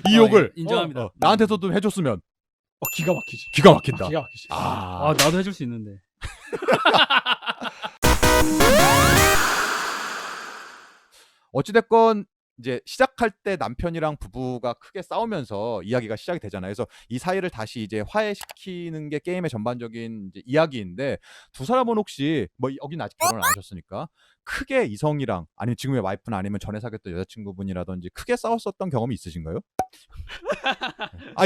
이 욕을 인정합니다. 나한테서도 해줬으면 기가 막히지. 기가 막힌다. 기가 막히지. 나도 해줄 수 있는데. 어찌됐건 이제 시작할 때 남편이랑 부부가 크게 싸우면서 이야기가 시작이 되잖아요. 그래서 이 사이를 다시 이제 화해시키는 게 게임의 전반적인 이제 이야기인데, 두 사람은 혹시 뭐 여긴 아직 결혼을 안 하셨으니까 크게 이성이랑 아니면 지금의 와이프나 아니면 전에 사귀었던 여자친구분이라든지 크게 싸웠었던 경험이 있으신가요?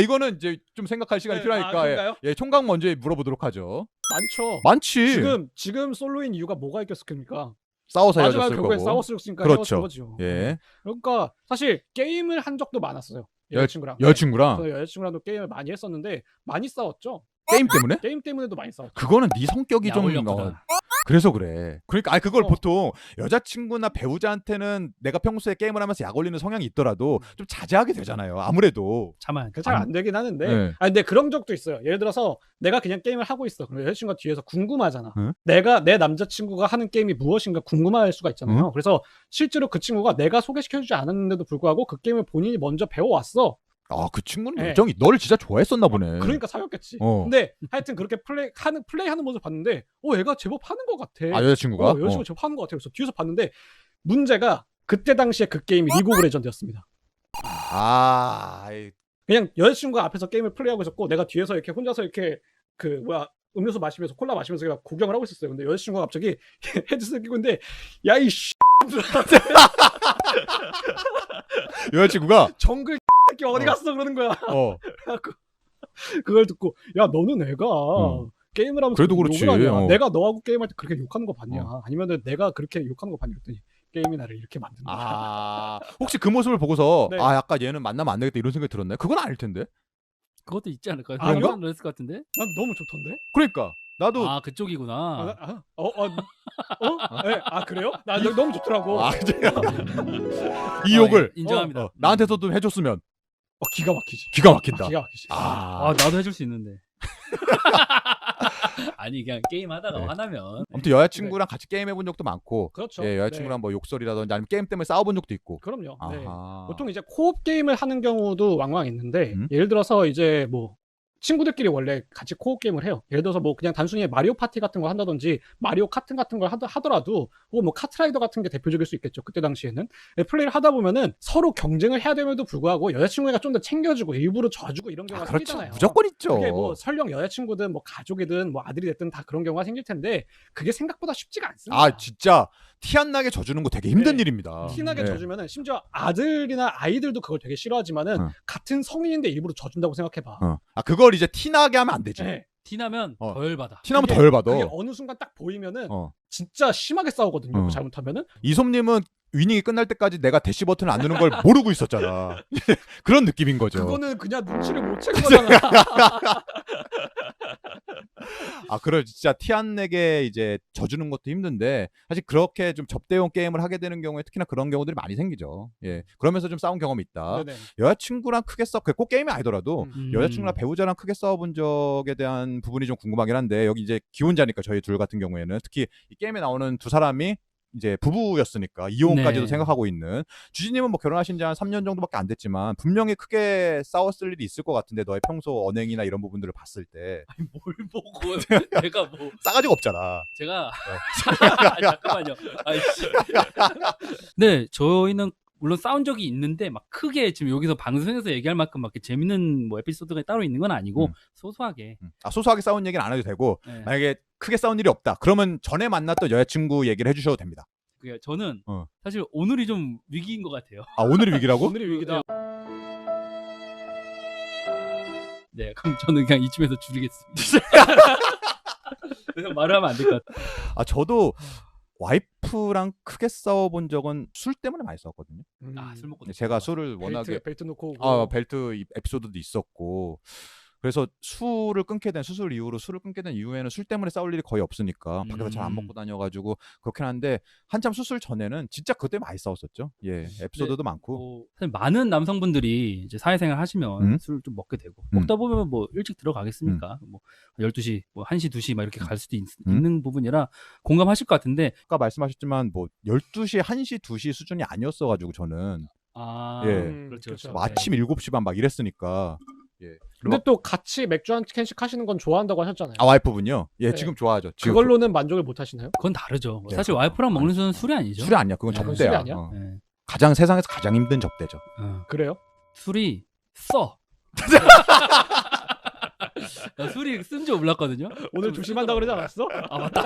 이거는 이제 좀 생각할 시간이 필요하니까 그런가요? 총각 먼저 물어보도록 하죠. 많죠. 많지. 지금 솔로인 이유가 뭐가 있겠습니까? 싸워서 마지막에 헤어졌을 결국엔 거고. 싸웠으니까 그렇죠. 헤어진 거죠. 예. 그러니까 사실 게임을 한 적도 많았어요. 여자친구랑. 여자친구랑 여자친구랑도 게임을 많이 했었는데 많이 싸웠죠. 게임 때문에? 게임 때문에도 많이 싸웠죠. 그거는 네 성격이 좀 야올렸구나. 그래서 그래. 그러니까 그걸 어. 보통 여자친구나 배우자한테는 내가 평소에 게임을 하면서 약 올리는 성향이 있더라도 좀 자제하게 되잖아요. 아무래도. 참아야 돼. 잘 안 되긴 하는데 네. 근데 그런 적도 있어요. 예를 들어서 내가 그냥 게임을 하고 있어. 그럼 여자친구가 뒤에서 궁금하잖아. 응? 내 남자친구가 하는 게임이 무엇인가 궁금할 수가 있잖아요. 그래서 실제로 그 친구가 내가 소개시켜주지 않았는데도 불구하고 그 게임을 본인이 먼저 배워왔어. 그 친구는 네. 열정이 너를 진짜 좋아했었나 보네. 그러니까 사귀었겠지. 어. 근데 하여튼 그렇게 플레이하는 모습 봤는데 얘가 제법 하는 것 같아. 여자친구가? 여자친구가 제법 하는 것 같아. 그래서 뒤에서 봤는데 문제가 그때 당시에 그 게임이 리그 오브 레전드였습니다. 그냥 여자친구가 앞에서 게임을 플레이하고 있었고 내가 뒤에서 이렇게 혼자서 이렇게 음료수 마시면서 콜라 마시면서 그냥 구경을 하고 있었어요. 근데 여자친구가 갑자기 헤드셋 끼고 있는데 야이 여자친구가 정글 새끼 어디 갔어 그러는 거야. 그걸 듣고 야 너는 애가 게임을 하면서 그래도 그렇지. 욕을 하냐. 내가 너하고 게임할 때 그렇게 욕하는 거 봤냐. 아니면 내가 그렇게 욕하는 거 봤냐 그랬더니 게임이 나를 이렇게 만든다. 혹시 그 모습을 보고서 네. 약간 얘는 만나면 안 되겠다 이런 생각이 들었나요? 그건 아닐 텐데. 그것도 있지 않을까요? 아닌가? 깜짝 놀랐을 것 같은데. 난 너무 좋던데. 그러니까 나도 그쪽이구나. 네. 그래요? 나 너무 좋더라고. 이 욕을 인정합니다. 나한테서도 해줬으면 기가 막히지. 기가 막힌다. 기가 막히지. 나도 해줄 수 있는데. 아니 그냥 게임 하다가 네. 화나면. 아무튼 여자친구랑 같이 게임 해본 적도 많고, 그렇죠. 여자친구랑 뭐 욕설이라든지 아니면 게임 때문에 싸워본 적도 있고. 그럼요. 네. 아하. 보통 이제 코업 게임을 하는 경우도 왕왕 있는데 음? 예를 들어서 이제 뭐 친구들끼리 원래 같이 코업 게임을 해요. 예를 들어서 뭐 그냥 단순히 마리오 파티 같은 걸 한다든지 마리오 카트 같은 걸 하더라도 혹은 뭐 카트라이더 같은 게 대표적일 수 있겠죠. 그때 당시에는 플레이를 하다 보면은 서로 경쟁을 해야 됨에도 불구하고 여자친구가 좀 더 챙겨주고 일부러 져주고 이런 경우가 그렇죠. 생기잖아요. 무조건 있죠. 그게 뭐 설령 여자친구든 뭐 가족이든 뭐 아들이 됐든 다 그런 경우가 생길 텐데 그게 생각보다 쉽지가 않습니다. 진짜 티 안 나게 져주는 거 되게 힘든 일입니다. 티나게 져주면은 심지어 아들이나 아이들도 그걸 되게 싫어하지만은 같은 성인인데 일부러 져준다고 생각해봐. 그걸 이제 티 나게 하면 안 되지. 네. 티나면 더 열받아. 티나면 더 열받아. 그게 어느 순간 딱 보이면은 진짜 심하게 싸우거든요. 잘못하면은. 이솜님은 위닝이 끝날 때까지 내가 대시 버튼을 안 누르는 걸 모르고 있었잖아. 그런 느낌인 거죠. 그거는 그냥 눈치를 못 챈 거잖아. 그걸 진짜 티 안 내게 이제 져주는 것도 힘든데, 사실 그렇게 좀 접대용 게임을 하게 되는 경우에 특히나 그런 경우들이 많이 생기죠. 그러면서 좀 싸운 경험이 있다. 네네. 여자친구랑 크게 꼭 게임이 아니더라도 여자친구나 배우자랑 크게 싸워본 적에 대한 부분이 좀 궁금하긴 한데, 여기 이제 기혼자니까 저희 둘 같은 경우에는 특히 이 게임에 나오는 두 사람이 이제 부부였으니까 이혼까지도 생각하고 있는 주진님은 뭐 결혼하신 지 한 3년 정도밖에 안 됐지만 분명히 크게 싸웠을 일이 있을 것 같은데, 너의 평소 언행이나 이런 부분들을 봤을 때. 아니 뭘 보고 내가 뭐 싸가지가 없잖아. 제가 잠깐만요. 네, 저희는 물론 싸운 적이 있는데 막 크게 지금 여기서 방송에서 얘기할 만큼 막 재밌는 뭐 에피소드가 따로 있는 건 아니고 소소하게. 소소하게 싸운 얘기는 안 해도 되고, 만약에 크게 싸운 일이 없다 그러면 전에 만났던 여자친구 얘기를 해주셔도 됩니다. 저는 사실 오늘이 좀 위기인 것 같아요. 오늘이 위기라고? 오늘이 위기다. 네, 그럼 저는 그냥 이쯤에서 줄이겠습니다. 그래서 말을 하면 안 될 것 같아요. 저도 와이프랑 크게 싸워본 적은 술 때문에 많이 싸웠거든요. 술 먹고 제가 술을 워낙에 벨트 놓고 오고. 벨트 에피소드도 있었고, 그래서 수술 이후로 술을 끊게 된 이후에는 술 때문에 싸울 일이 거의 없으니까 밖에서 잘 안 먹고 다녀가지고 그렇긴 한데, 한참 수술 전에는 진짜 그때 많이 싸웠었죠. 에피소드도 많고. 사실 많은 남성분들이 이제 사회생활 하시면 술 좀 먹게 되고, 먹다 보면 뭐 일찍 들어가겠습니까? 뭐 12시, 뭐 1시, 2시 막 이렇게 갈 수도 있는 부분이라 공감하실 것 같은데, 아까 말씀하셨지만 뭐 12시, 1시, 2시 수준이 아니었어가지고 저는 아, 예. 그렇죠. 그렇죠. 뭐 아침 7시 반 막 이랬으니까. 예. 근데 또 같이 맥주 한 캔씩 하시는 건 좋아한다고 하셨잖아요. 아 와이프분요? 예, 네. 지금 좋아하죠. 지금 그걸로는 만족을 못 하시나요? 그건 다르죠. 네. 사실 와이프랑 먹는 술은 술이 아니죠. 술이 아니야. 그건 네. 접대야. 술이 아니야? 네. 가장 세상에서 가장 힘든 접대죠. 그래요? 술이 써. 나 술이 쓴 줄 몰랐거든요. 오늘 조심한다고 그러지 않았어? 아 맞다.